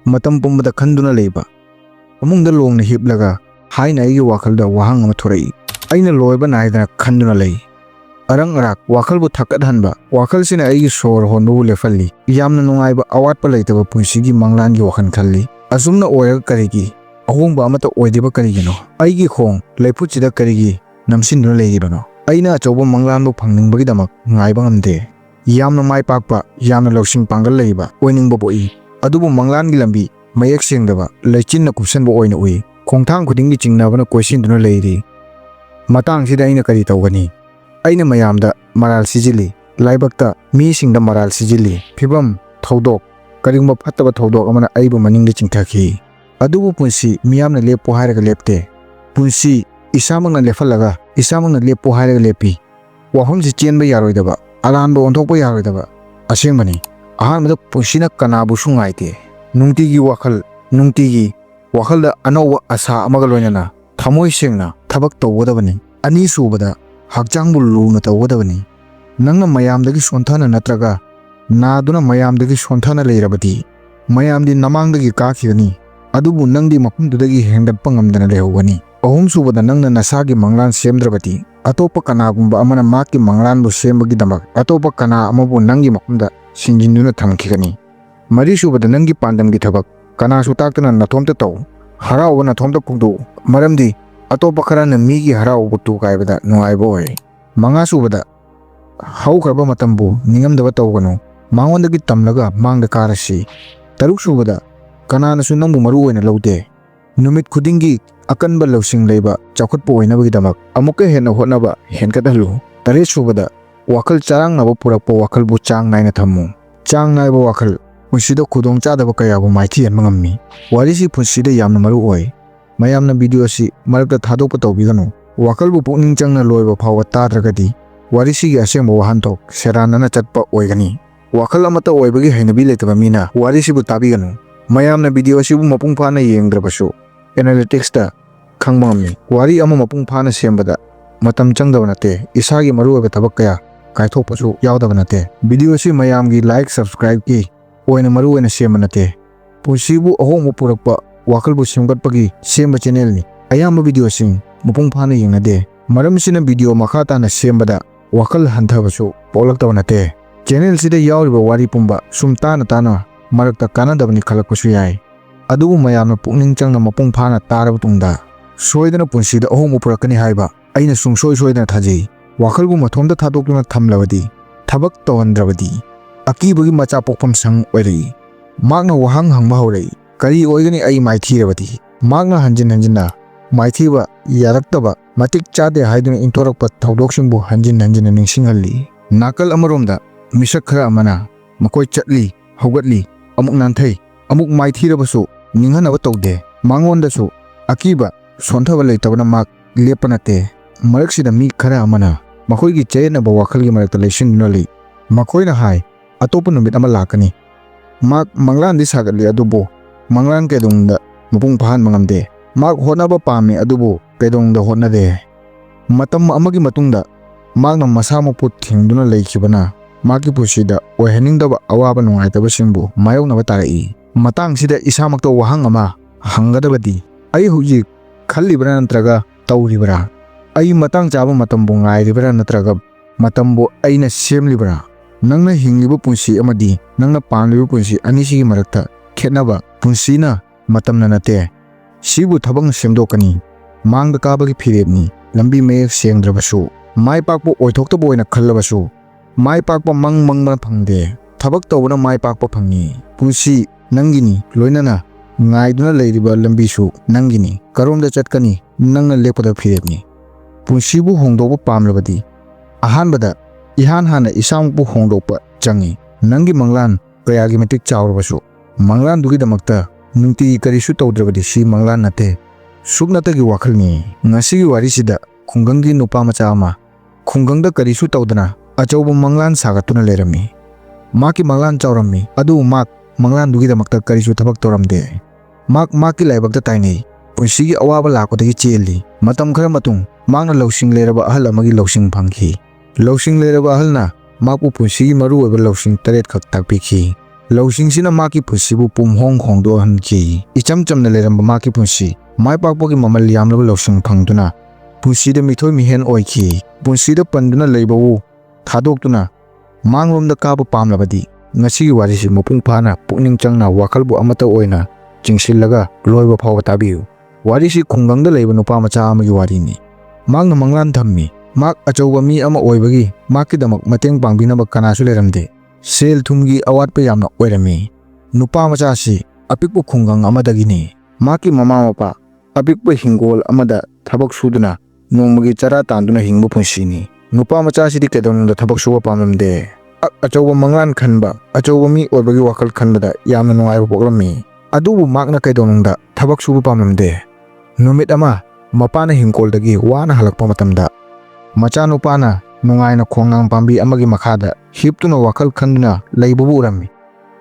matam pumbada khanduna leiba amungda longna hiplaga haina aigi wakhalda wahang ama thorai aina loiba naidana khanduna lei arang arak wakhal bu thakadhanba wakhal sina aigi sor honbu lefalli yamna nungaiba awatpa leitaba punsigi manglan gi wakhan khalli asumna oyaga karigi ahongba amata oideba karigino aigi khong leiphutchida karigi namsinduna leiribano aina achoba manglan bu phangningba damak ngaiba ngamde yamna maipakpa yamna lousing pangal leiba oiningba boi adubu manglan gi lambi mayak sengdaba leichinna kupsanba oina ui khongthang khudinggi chingnabana koisinduna leiri matang sida aina kari tawgani aina mayamda maral sijili laibakta mi singda maral sijili phibam thodok karingba phattaba thodok amana aibu maningda chingthaki adubu punsi miyamna leppo hairaga lepte punsi isamangna lefalaga isamangna leppo hairaga lepi wahomsi chenba yaroidaba alanba onthokpa yaroidaba asengbani ahanbada punsina kanabu sungaite nungtigi wakhalda anowa asa amaga loinana thamoi sengna thabak tawgadabani ani subada hakchangbu luna tawgadabani nangna mayamdagi sonthana natraga naduna mayamdagi sonthana leirabadi mayamdi namangdagi kakhigani adubu nangdi mapumdudagi hengdatpa ngamdana lehogani ahum subada nangna nasagi manglan semdrabadi atopa kanagumba amana maki manglanbu sembagi damak atopa kana amabu nangi mapumda sinjinduna thamkhigani mari subada nangi pandamgi thabak kana su taktana nathomta taw harawa nathomta pungdu maramdi atopa kharana migi harawa butu kaibada nuaiba oi manga subada haukraba matambu ningamdaba tawganu mangondagi tamlaga mangda karasi taruk subada kanana su nangbu maru oina laude numit khudingi akanba lousing leiba chawkhatpa oinabagi damak amuka hena hotnaba henkathalu tare subada wakhal charang naba purakpa wakhal bu chang naina thammu chang naiba wakhal punsida khudong chadaba kayabu maithi enmangammi warisi punsida yamna maru oi mayamna video si marakta thadokpa tawbiganu wakhal bu pukning changna loiba phawa tadragadi warisi gi asengba wahantok seranana chatpa oigani wakhal amata oibagi hainabi leitaba mina warisi bu tabiganu mayamna video si bu mapung phana yengdrabasu analytics da khangmami wari ama mapung phana sembada matam changdaba nate isagi maru oiba thabak kaya kaithokpasu yaudaba nate video si mayamgi like subscribe ki oina maru oina semba nate punsibu ahongmu purakpa wakalbu semgatpagi semba channel ni ayamba video sing mapung phana yengnade maramsina video makhatana sembada wakal hanthabasu polaktaba nate channel sida yauriba wari pumba sumtana tana marakta kanadabani khalakpasu yai adubu mayamna pukning changna mapung phana taraba tungda soidana punsida ahongmu purakani haiba aina sungsoi soidana thajei wakalbu mathomda thadokna thamlawadi thabak tawandrabadi akibagi macha pokpam sang oiri magna wahang hangba haurai kari oigani ai maithirabadi magna hanjinna maithiba yaraktaba matik chade haiduna intorakpa thodoksimbu hanjinna ningsinghalli nakal amaromda misak khara amana makoi chatli hogatli amuk nanthai amuk maithirabasu ninghanaba tawde mangondasu akiba sonthaba leitabana mak lepanate maraksida mi khara amana makoigi chayenaba wakhalgi marakta leisinduna lei makoina hai atopa numit ama lakani mak manglan di sagatli adubo manglan kedungda mapung phan mangamde mak honaba pami adubo kedungda honnade matam amagi matungda makna masama put thingduna leikibana maki pusida oheningdaba awaba nungaitaba singbu mayoknaba tarai matang sida isamakta wahang ama hangadabadi ai hujik khallibra nantraga tawribra ai matang chaba matambu ngairibra natraga matambu aina semlibra nangna hingiba punsi amadi nangna panliba punsi anisigi marakta khetnaba punsina matamna nate sibu thabang semdokani mangda kabagi phirebni lambi mayek sengdrabasu maipakpo oithokta boina khallabasu maipakpa mangmangna phangde thabak tawna maipakpa phangi punsi nangini loinana ngaiduna leiriba lambisu nangini karomda chatkani nangna lepada phirebni punsibu hongdoba pamlabadi ahanbada ihan hana isampu hongdopa changi nangi manglan kayagi matik chawrabasu manglan dugi damakta nungti karisu tawdrabadi si manglan nate suknatagi wakhalni ngasigi warisida khungangi nupa macha ama khungangda karisu tawdana achauba manglan sagatuna lerami maki manglan chawrami adu mak manglan dugi damakta karisu thabak toramde maki laibakta tainei punsigi awaba lakotagi cheli matam khara matung makna lousing leraba ahal amagi lousing phangki lousing leraba ahalna makpu punsigi maru oiba lousing taret khak takpikhi Lousing maki pusibu pumhong khongdo hanki icham chamna leramba maki pusi Maipakpagi mamal yamlaba Lousing phangduna punsida mithoi mihen oiki punsida panduna leibawu thadokduna manglomda kaba pamlabadi ngasi warisi mupung phana pukning changna wakalbu amata oina chingsillaga loiba phawa tabiu warisi khungangda leiba nupa macha amagi warini magna manglan thammi mak achouba mi ama oibagi makidamak mateng pangbinaba kanasu leramde sel thumgi awatpa yamna oirami nupa macha si apikpu khungang amadagini maki mama mapa apikpu hingol amada thabak suduna nongmagi chara tanduna hingbu punsini nupa macha si dikedonda thabak suwa pamlamde achouba manglan khanba achouba mi oibagi wakal khanbada yamna nungaiba poklami adubu makna kaidonda thabak suwa pamlamde numit ama mapana hingkoldagi wana halakpa matamda macha nupana nungaina khongnang pambi amagi makhada hiptuna wakal khanduna leibubu urami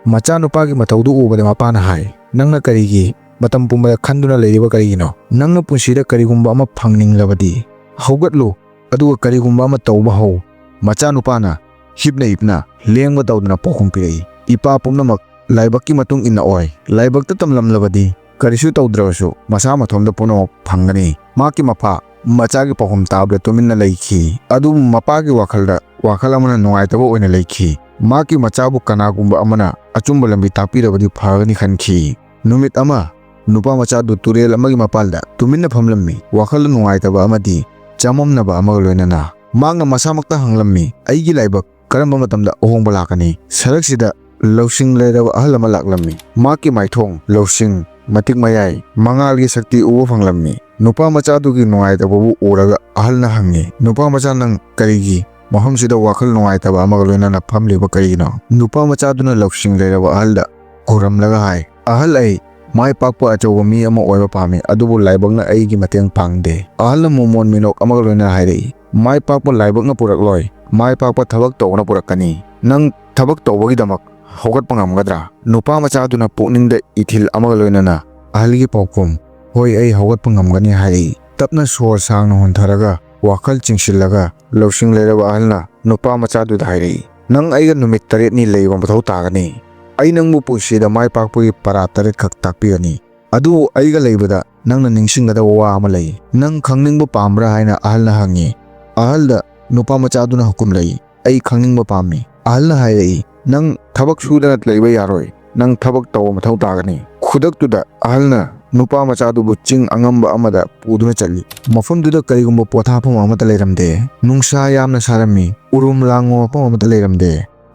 macha nupagi mataudu ubada mapana hai nangna karigi matam pumbada khanduna leiriba karigino nangna punsida karigumba ama phangninglabadi haugatlu aduga karigumba ama tauba hau macha nupana hipna lengba tawduna pokhum pirei ipa pumnamak laibakki matung inna oi laibakta tamlamlabadi karisu tawdrasu masa mathomda puno phangani maki mafa machagi pohum tabla tuminna leikhi adu mapagi wakal amana nungaitaba oina leikhi maki machabu kanagumba amana achumba lambi takpirabadi phagani khankhi numit ama nupa machadu turel amagi mapalda tuminna phamlammi wakal nungaitaba amadi chamomnaba amaga loinana magna masamakta hanglammi aigi laibak karamba matamda ohongba lakani saraksida Lousing leiraba ahal ama laklammi maki maithong Lousing matik mayai mangalgi sakti uwa phanglammi nupa machadugi nungaitababu uraga ahalna hangi nupa macha nang karigi mahamsida wakal nungaitaba amaga loinana phamliba karigino nupa machaduna Lousing leiraba ahalda kuramlaga hai ahal ai Maipakpa achouba mi ama oiba pami adubu laibakna aigi mateng pangde ahalna momon minok amaga loina hairei Maipakpa laibakna purakloi Maipakpa thabak tawna purakani nang thabak tawbagidamak haugatpa ngamgadra nupa machaduna pukningda ithil amaga loinana ahalgi paukum hoi ai haugatpa ngamgani hairei tapna sor sangna hontharaga wakal chingsillaga Lousing leiraba ahalna nupa machaduda hairei nang aiga numit 8 ni leiba mathau tagani ai nangbu punsida Maipakpagi para 8 khak takpigani adu aiga leibada nangna ningsingada wa ama lei nang khangningba pamra haina ahalna hangi ahalda nupa machaduna hukum lei ai khangningba pami ahalna hairei nang thabak sudana leiba yaroi nang thabak taw mathau tagani khudaktuda ahalna nupa machadubu ching angamba amada puduna chali mafamduda karigumba pothapam amata leiramde nungsa yamna sarami urum lango pam amata leiramde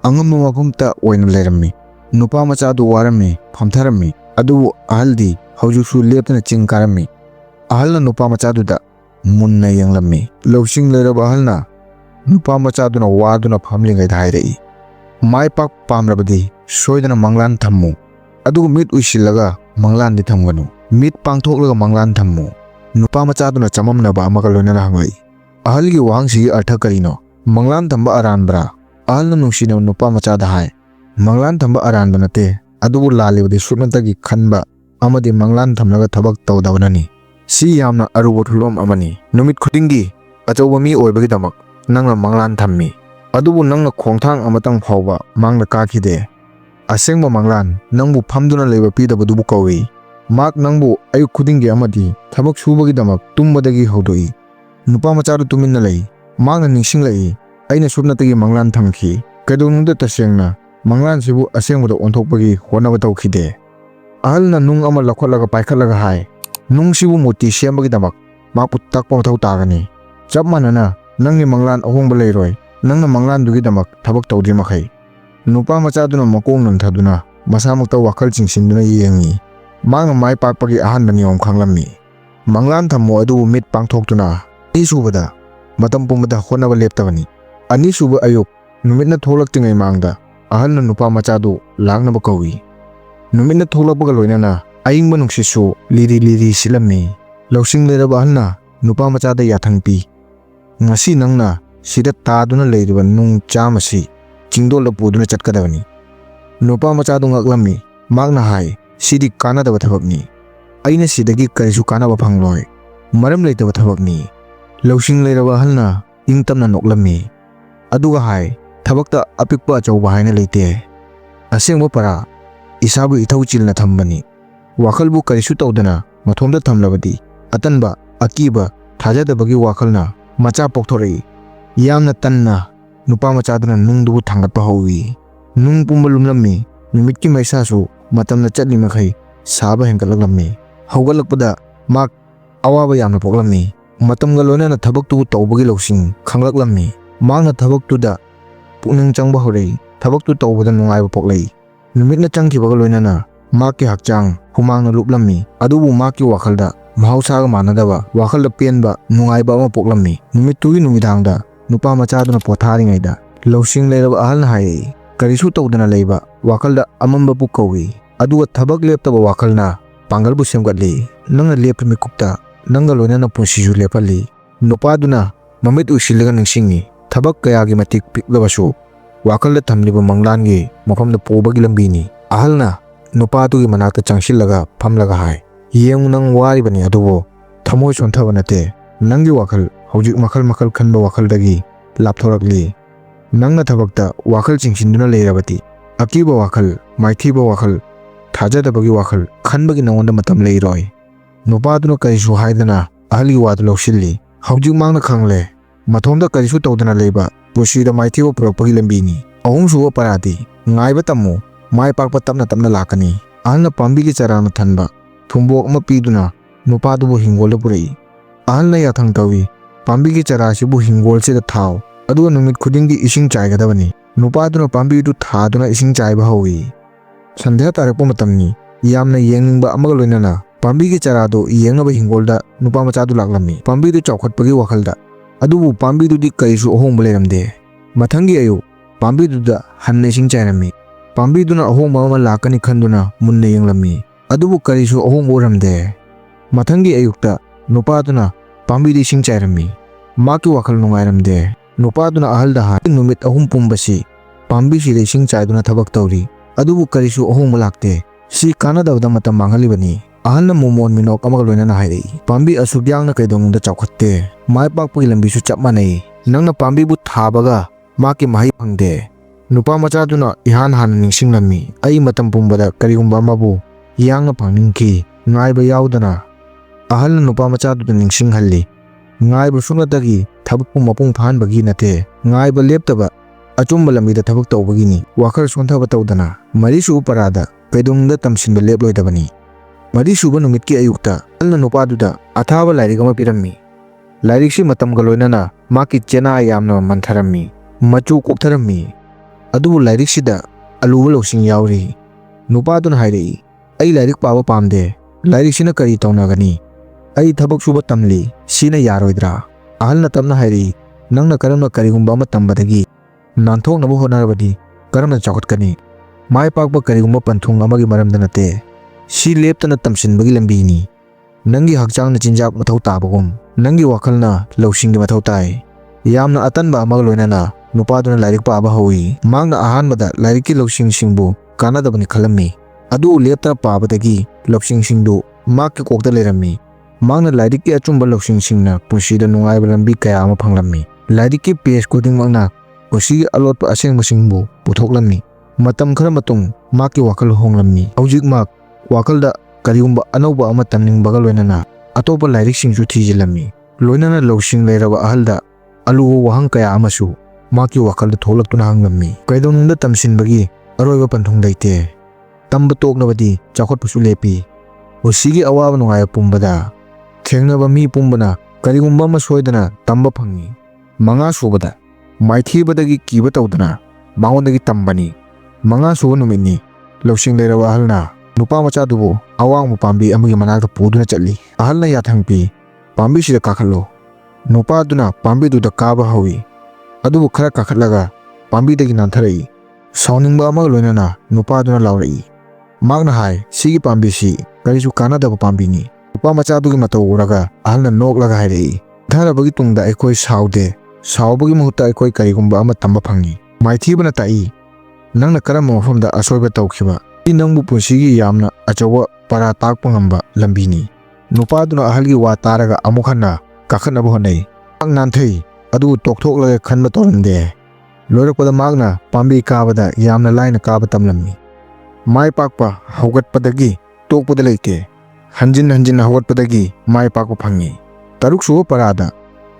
angamba mafamta oina leirammi nupa machadu warami phamtharami adu ahaldi haujusu leptana ching karami ahalna nupa machaduda munna yanglammi Lousing leiraba ahalna nupa machaduna waduna phamlingai hairei Maipak pamrabadi soidana manglan thammu adu mit uisillaga manglan di thamganu mit pangthoklaga manglan thammu nupa machaduna chamamnaba amaga loinana hangai ahalgi wangsigi artha karino manglan thamba aranbra ahalna nungsina nupa machada hai manglan thamba aranba nate adubu lalibadi suknatagi khanba amadi manglan thamlaga thabak tawdabanani si yamna aruba thulom amani numit khudingi achouba mi oibagi damak nangna manglan thammi adubu nangna khongthang amatang phawba mangna kakhide asengba manglan nangbu phamduna leiba pidabadubu kawi mak nangbu ayu khudingi amadi thabak subagi damak tumbadagi hodoi nupa machadu tuminna lei magna ningsing lei aina subnatagi manglan thamki kedonungda tasengna manglan sibu asengbada onthokpagi honaba tawkhide ahalna nung ama lakhotlaga paikhatlaga hai nung sibu moti sembagi damak makpu takpa mathau tagani chap manana nangni manglan ahongba leiroi nangna manglan dugi damak thabak tawdri makhai nupa machaduna makong nanthaduna masamakta wakal chingsinduna yengi magna Maipakpagi ahanba niyom khanglammi manglan thammo adu mit pangthoktuna isubada matam pumbada honaba leptabani ani suba ayuk numitna tholaktingai mangda ahalna nupa machadu langnaba kawi numitna tholakpaga loinana aingba nungsisu liri silammi Lousing leiraba ahalna nupa machada yathangpi ngasi nangna sida taduna leiriba nung chamasi chingdolda puduna chatkadabani nupa machadu ngaklammi magna hai sidi kanadaba thabakni aina sidagi karisu kanaba phangloi maram leitaba thabakni Lousing leiraba ahalna ingtamna noklammi aduga hai thabakta apikpa achouba haina leite Asengba para isabu ithau chilna thambani wakhalbu karisu tawdana mathomda thamlabadi atanba akiba thajadabagi wakhalna macha pokthorei yamna tanna nupa machaduna nungdu thangatpa howi nung pumba lumlammi numitki maisasu matamna chatli makhai saba hengkalaklammi haugalakpada mak awaba yamna poklammi matamga loinana thabaktu tawbagi lousing khanglaklammi makna thabaktuda pukning changba horei thabaktu tawbada nungaiba poklei numitna changkibaga loinana makki hakchang humangna luplammi adubu makki wakhalda mahausaga manadaba wakhalda penba nungaiba ama poklammi numittugi numidangda nupa machaduna potharingaida lousing leiraba ahalna hai karisu tawdana leiba wakhalda amamba pu kawi aduga thabak leptaba wakhalna pangalbu semgatli nangna lepmi kupta nanga loinana punsisu lepali nupaduna mamit usilaga ningsingi thabak kayagi matik piklabasu wakhalda thamliba manglangi mafamda pobagi lambini ahalna nupatugi manakta changsilaga phamlaga hai yeng nang waribani adubo thamoi sontaba nate nangi wakhal hojik makhal makhal khanba wakaldagi lapthorakli nangna thabakta wakhal chingsinduna leirabati akiba wakhal maithiba wakhal thajadabagi wakhal khanbagi nangonda matam leiroi nupaduna karisu haidana ahali wadu lawsilli hojik mangna khangle mathomda karisu tawdana leiba pusida maithiba purakpagi lambini ahumsuba parati ngaiba tammu maipakpa tapna tapna lakani ahalna pambigi charana thanba thumbok ama piduna nupadubu hingolda purei ahalna yathang tawi pambigi charasibu hingolsida thaw aduga numit khudingi ising chaigadabani nupaduna pambidu thaduna ising chaiba howi sandhya tarakpa matamni yamna yengningba amaga loinana pambigi charado yengaba hingolda nupa machadu laklammi pambidu chawkhatpagi wakhalda adubu pambidudi karisu ahongba leiramde mathangi ayu pambiduda hanna ising chairami pambiduna ahongba ama lakani khanduna munna yenglammi adubu karisu ahongba oramde mathangi ayukta nupaduna pambidi ising chairami maki wakhal nungairamde nupaduna ahalda ha numit ahum pumbasi pambi sida ising chaiduna thabak tawri adubu karisu ahongba lakte si kanadabda matam manghalibani ahalna mumon minok amaga loinana hairei pambi asugyangna kaidongda chawkhatte maipakpagi lambisu chap manai nangna pambibu thabaga maki mahai phangde nupa machaduna ihan hana ningsinglammi ai matam pumbada karigumba amabu yangna phangningki ngaiba yaudana ahalna nupa machaduna ningsinghalli ngaiba sunatagi thabakpu mapung phanbagi nate ngaiba leptaba achumba lambida thabak tawbagini wakhal sonthaba tawdana marisu parada kaidongda tamsinba leploidabani marisuba numitki ayukta alna nupaduda athaba lairik ama pirammi lairiksi matamga loinana maki chena yamna mantharammi machu koktharammi adubu lairiksida aluba losing yauri nupaduna hairei ai lairik paba pamde lairiksina kari tawnagani ai thabak suba tamli sina yaroidra ahalna tamna hairei nangna karamna karigumba ama tambadagi nanthoknaba honarabadi karamna chawkhatkani maipakpa karigumba panthung amagi maramda nate si leptana tamsinbagi lambini nangi hakchangna chinjak mathau tabagum nangi wakhalna lawsinggi mathau tai yamna atanba amaga loinana nupaduna lairik paba howi mangna ahanbada lairikki lawsing singbu kanadabani khalammi adu leptana pabadagi lawsing singdu makki kokta leirammi mangna lairikki achumba lawsing singna punsida nungaiba lambi kaya ama phanglammi lairikki page khudingmakna pusigi alotpa asengba singbu puthoklammi matam khara matung makki wakhal honglammi hojik mak wakhalda karigumba anauba ama tamningbaga loinana atopa lairik singsu thijilammi loinana lawsing leiraba ahalda aluwa wahang kaya amasu maki wakhalda tholaktuna hanglammi kaidonungda tamsinbagi aroiba panthung leite tamba toknabadi chawkhatpusu lepi usigi awaba nungaya pumbada thengnaba mi pumbana karigumba ama soidana tamba phangi manga subada maithibadagi kiba tawdana mangondagi tambani manga suba numitni lawsing leiraba ahalna nupa machadubu awang pambi amagi manakta puduna chatli ahalna yathangpi pambi sida kakhatlo nupaduna pambi duda kaba hawi adubu khara kakhatlaga pambi dagi nantharai sauningba amaga loinana nupaduna laurai magna hai sigi pambi si karisu kanadaba pambi ni nupa machadugi matau uraga ahalna noklaga hairei tharabagi tungda aikoi saude saubagi mahutta aikoi karigumba ama tamba phangi maithibana tai nangna karamba mafamda asoiba tawkhiba nangbu punsigi yamna achawa para takpa ngamba lambini nupaduna ahalgi wa taraga amukhanna kakhatnaba honai nanthai adu tokthok laga khanba torande Loirakpada magna pambi kabada yamna laina kaba tamlammi. Maipakpa haugatpadagi tokpada leite. Hanjin haugatpadagi maipakpa phangi. Taruk suba parada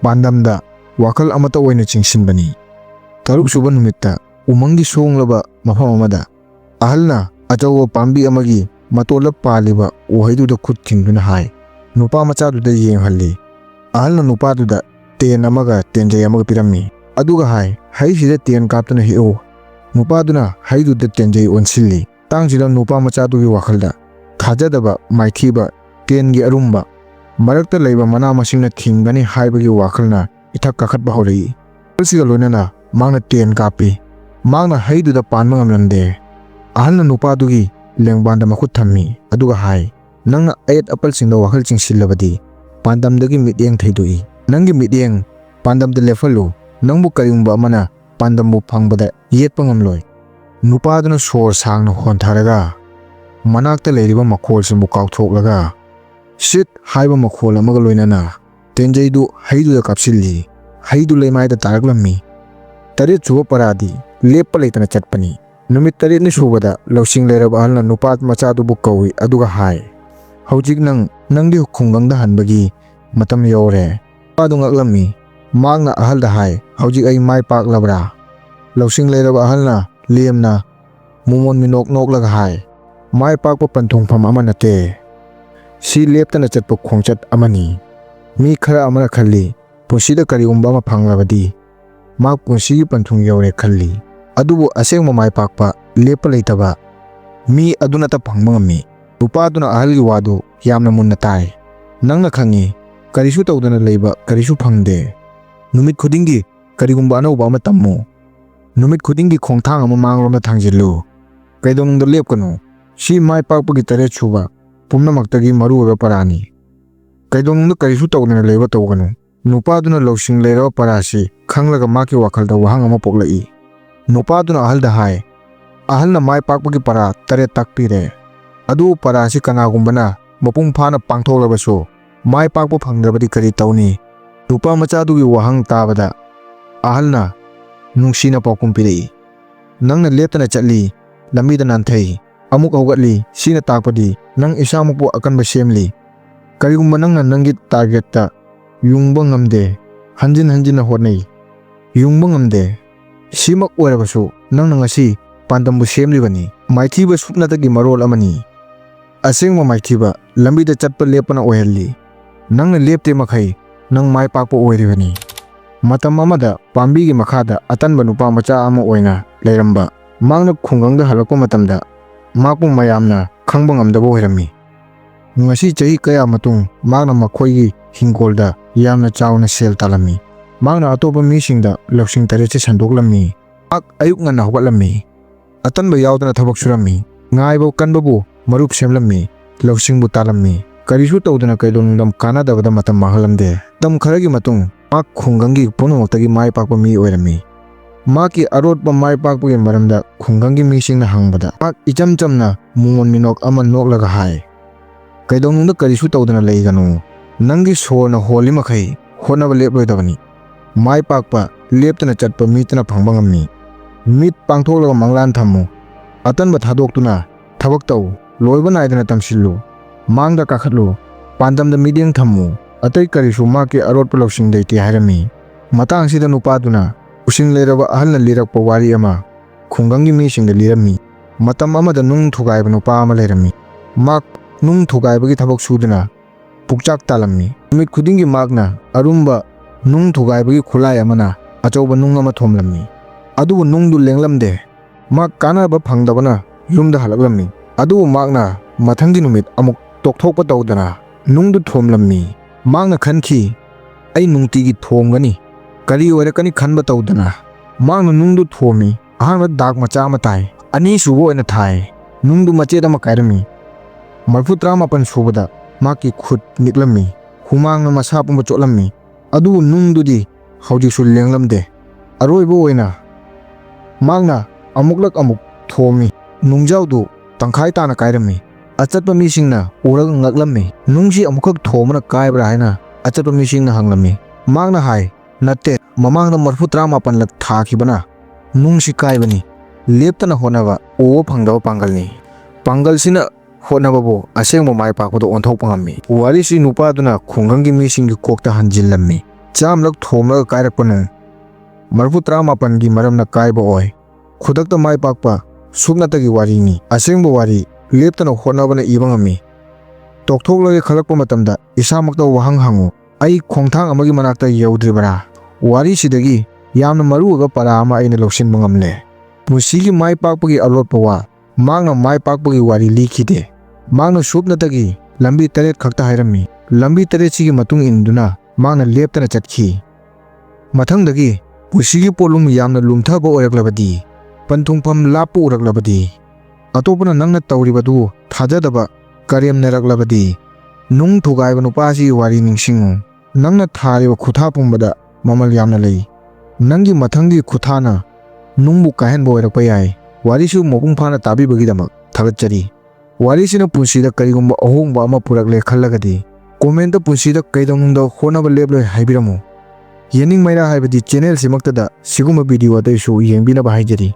pandamda wakal amata oina chingsinbani. Taruk suba numitta umangi songlaba mafam amada ahalna achawa pambi amagi matola paliba uhaiduda khut thingduna hai. Nupa machaduda yenghalli. Ahalna nupaduda ten amaga tenjay amaga pirammi. Aduga hai haisida ten kaptana hi'o. Nupaduna haiduda tenjay onsilli. Tangsida nupa machadugi wakhalda thajadaba maithiba tengi arumba marakta leiba mana masingna thingani haibagi wakhalna ithak kakhatba hori. Siga loinana magna ten kapi. Magna haiduda panma ngamlamde. Ahalna nupadugi lengbanda makhut thammi. Aduga hai nangna ayat apal singda wakhal chingsillabadi pandamdagi mityeng thaidoi. Nangi mityeng pandamda lefalu nangbu kariumba amana pandambu phangbada yetpa ngamloi. Nupaduna sor sangna hontharaga manakta leiriba makhol simbu kauthoklaga sit haiba makhol amaga loinana tenjaidu haiduda kapsilli. Haidu leimaida taraklammi. Tarit suba paradi leppa leitana chatpani. Numit tarit ni subada Lousing leiraba ahalna nupat machadubu kawi. Aduga hai haujik nangdi khungangda hanbagi matam yore. Padu ngaklammi. Magna ahalda hai haujik ai maipaklabra. Lousing leiraba ahalna liamna mumon minok noklaga hai maipakpa panthongpham ama nate. Si leptana chatpa khongchat amani. Mi khara amana khalli punsida karigumba ama phanglabadi mak punsigi panthung yore khalli. Adubu asengma maipakpa lepa leitaba mi adunata phangba ngammi. Nupaduna ahalgi wadu yamna munna tai. Nangna khangi karisu tawdana leiba karisu phangde. Numit khudingi karigumba anauba ama tammo. Numit khudingi khongthang ama mangromda thangjillu. Kaidonungda lepkanu. Si maipakpagi taret suba pumnamaktagi maruoiba parani. Kaidonungda karisu tawdana leiba tawganu. Nupaduna Lousing leiraba parasi khanglaga maki wakhalda wahang ama poklai. Nupaduna ahalda hai ahalna maipakpagi para taret takpire. Adu parasi kanagumbana mapung phana pangthoklabasu maipakpa phangrabadi kari tawni. Nupa machadugi wahang tabada ahalna nungsina paukum pirei. Nangna leptana chatli lamida nanthai amuk haugatli sina takpadi nang isamukpu akanba semli. Karigumba nangna nangi targetta yungba ngamde hanjin hotnai. Yungba ngamde simak oirabasu nangna ngasi pandambu semlibani. Maithiba supnatagi marol amani. Asengma maithiba lambida chatpa lepana oihalli. Nangna lepte makhai nang maipakpa oiribani. Matam amada pambigi makhada atanba nupa macha ama oina leiramba. Magna khungangda halakpa matamda makpu mayamna khangba ngamdaba oirammi. Ngasi chahi kaya matung magna makhoigi hingkolda yamna chawna sel talammi. Magna atopa misingda Lousing taretse sandoklammi. Mak ayuk ngana haugatlammi. Atanba yaudana thabak surammi. Ngaiba kanbabu marup semlammi. Lousing bu talammi. Karisu tawdana kaidonungdam kanadabada matam mahalamde. Tam kharagi matung mak khungangi punamoktagi maipakpa mi oirammi. Maki arotpa maipakpagi maramda khungangi misingna hangbada mak icham chamna mumon minok ama noklaga hai. Kaidonungda karisu tawdana leiganu. Nangi sorna holi makhai hotnaba leploidabani. Maipakpa leptana chatpa mitana phangba ngammi. Mit pangthoklaga manglan thammu. Atanba thadoktuna thabak taw loiba naidana tamsillu. Mangda kakhatlu pandamda midyeng thammu. Atai karisu maki arotpa Lousing deiti hairami. Matangsida nupaduna using leiraba ahalna lirakpa wari ama khungangi misingda lirammi. Matam amada nung thugaiba nupa ama leirami. Mak nung thugaibagi thabak suduna pukchak talammi. Numit khudingi magna arumba nung thugaibagi khulai amana achauba nung ama thomlammi. Adubu nungdu lenglamde. Mak kanaba phangdabana yumda halaklammi. Adubu magna mathanggi numit amuk tokthokpa tawdana nungdu thomlammi. Magna khanki ai nungtigi thomgani kari oirakani khanba tawdana magna nungdu thomi. Ahanba dak macha ama tai ani subo oina thai. Nungdu machet ama kairami. Marfu 38 subada maki khut niklammi. Humangna masa pumba chotlammi. Adu nungdudi haujiksu lenglamde. Aroiba oina magna amuklak amuk thomi. Nungjaudu tangkhai tana kairami. Achatpa misingna uraga ngaklammi. Nungsi amukak thomana kaibra haina achatpa misingna hanglammi. Magna hai natte mamangna marfu 38 lak thakibana ꯅꯨꯡꯁꯤ ꯀꯥꯏꯕꯅꯤ ꯂꯦꯞꯇꯅ ꯍꯣꯠꯅꯕ ꯎꯕ ꯐꯪꯗꯕ ꯄꯥꯡꯒꯜꯅꯤ ꯄꯥꯡꯒꯜꯁꯤꯅ ꯍꯣꯠꯅꯕꯕꯨ ꯑꯁꯦꯡꯕ ꯃꯥꯏ ꯄꯥꯛꯄꯗ ꯑꯣꯟꯊꯣꯛꯄ ꯉꯝꯃꯤ ꯋꯥꯔꯤꯁꯤ ꯅꯨꯄꯥꯗꯨꯅ ꯈꯨꯡꯒꯪꯒꯤ ꯃꯤꯁꯤꯡꯒꯤ ꯀꯣꯛꯇ ꯍꯟꯖꯤꯜꯂꯝꯃꯤ ꯆꯥꯝꯂꯛ ꯊꯣꯝꯂꯒ ꯀꯥꯏꯔꯛꯄ ꯅꯨꯡ 39ꯒꯤ ꯃꯔꯝꯅ ꯀꯥꯏꯕ ꯑꯣꯏ ꯈꯨꯗꯛꯇ ꯃꯥꯏ ꯄꯥꯛꯄ ꯁꯨꯞꯅꯇꯒꯤ ꯋꯥꯔꯤꯅꯤ ꯑꯁꯦꯡꯕ ꯋꯥꯔꯤ ꯂꯦꯞꯇꯅ ꯍꯣꯠꯅꯕꯅ ꯏꯕ ꯉꯝꯃꯤ ꯇꯣꯛꯊꯣꯛꯂꯒ ꯈꯜꯂꯛꯄ ꯃꯇꯝꯗ ꯏꯁꯥꯃꯛꯇ ꯋꯥꯍꯪ ꯍꯪꯉꯨ ꯑꯩ ꯈꯣꯡꯊꯥꯡ ꯑꯃꯒꯤ ꯃꯅꯥꯛꯇ ꯌꯧꯗ꯭ꯔꯤꯕꯔꯥ ꯋꯥꯔꯤꯁꯤꯗꯒꯤ ꯌꯥꯝꯅ ꯃꯔꯨꯑꯣꯏꯕ ꯄꯔꯥ ꯑꯃ ꯑꯩꯅ ꯂꯧꯁꯤꯟꯕ ꯉꯝꯂꯦ ꯄꯨꯟꯁꯤꯒꯤ ꯃꯥꯏ ꯄꯥꯛꯄꯒꯤ ꯑꯂꯣꯠꯄ ꯋꯥ ꯃꯍꯥꯛꯅ ꯃꯥꯏ ꯄꯥꯛꯄꯒꯤ ꯋꯥꯔꯤ ꯂꯤꯈꯤꯗꯦ ꯃꯍꯥꯛꯅ ꯁꯨꯞꯅꯇꯒꯤ ꯂꯝꯕꯤ 8 ꯈꯛꯇ ꯍꯥꯏꯔꯝꯃꯤ ꯂꯝꯕꯤ 8ꯁꯤꯒꯤ ꯃꯇꯨꯡ ꯏꯟꯗꯨꯅ ꯃꯍꯥꯛꯅ ꯂꯦꯞꯇꯅ ꯆꯠꯈꯤ ꯃꯊꯪꯗꯒꯤ ꯄꯨꯟꯁꯤꯒꯤ ꯄꯣꯠꯂꯨꯝ ꯌꯥꯝꯅ ꯂꯨꯝꯊꯕ ꯑꯣꯏꯔꯛꯂꯕꯗꯤ ꯄꯟꯊꯨꯡꯐꯝ ꯂꯥꯞꯄ ꯎꯔꯛꯂꯕꯗꯤ ꯑꯇꯣꯞꯄꯅ ꯅꯪꯅ ꯇꯧꯔꯤꯕꯗꯨ ꯊꯥꯖꯗꯕ ꯀꯔꯦꯝꯅꯔꯛꯂꯕꯗꯤ ꯅꯨꯡ ꯊꯨꯒꯥꯏꯕ ꯅꯨꯄꯥꯁꯤꯒꯤ ꯋꯥꯔꯤ ꯅꯤꯡꯁꯤꯡꯉꯨ ꯅꯪꯅ ꯊꯥꯔꯤꯕ ꯈꯨꯊꯥ ꯄꯨꯝꯕꯗ ꯃꯃꯜ ꯌꯥꯝꯅ ꯂꯩ ꯅꯪꯒꯤ ꯃꯊꯪꯒꯤ ꯈꯨꯊꯥꯅ ꯅꯨꯡꯕꯨ ꯀꯥꯏꯍꯟꯕ ꯑꯣꯏꯔꯛꯄ ꯌꯥꯏ ꯋꯥꯔꯤꯁꯨ ꯃꯄꯨꯡ ꯐꯥꯅ ꯇꯥꯕꯤꯕꯒꯤꯗꯃꯛ ꯊꯥꯒꯠꯆꯔꯤ ꯋꯥꯔꯤꯁꯤꯅ ꯄꯨꯟꯁꯤꯗ ꯀꯔꯤꯒꯨꯝꯕ ꯑꯍꯣꯡꯕ ꯑꯃ ꯄꯨꯔꯛꯂꯦ ꯈꯜꯂꯒꯗꯤ ꯀꯣꯃꯦꯟꯇ ꯄꯨꯟꯁꯤꯗ ꯀꯩꯗꯧꯅꯨꯡꯗ ꯍꯣꯠꯅꯕ ꯂꯦꯞꯂꯣꯏ ꯍꯥꯏꯕꯤꯔꯝꯃꯨ ꯌꯦꯅꯤꯡ ꯃꯩꯔꯥ ꯍꯥꯏꯕꯗꯤ ꯆꯦꯅꯦꯜꯁꯤꯃꯛꯇꯗ ꯁꯤꯒꯨꯝꯕ ꯚꯤꯗꯤꯑꯣ ꯑꯇꯩꯁꯨ ꯌꯦꯡꯕꯤꯅꯕ ꯍꯥꯏꯖꯔꯤ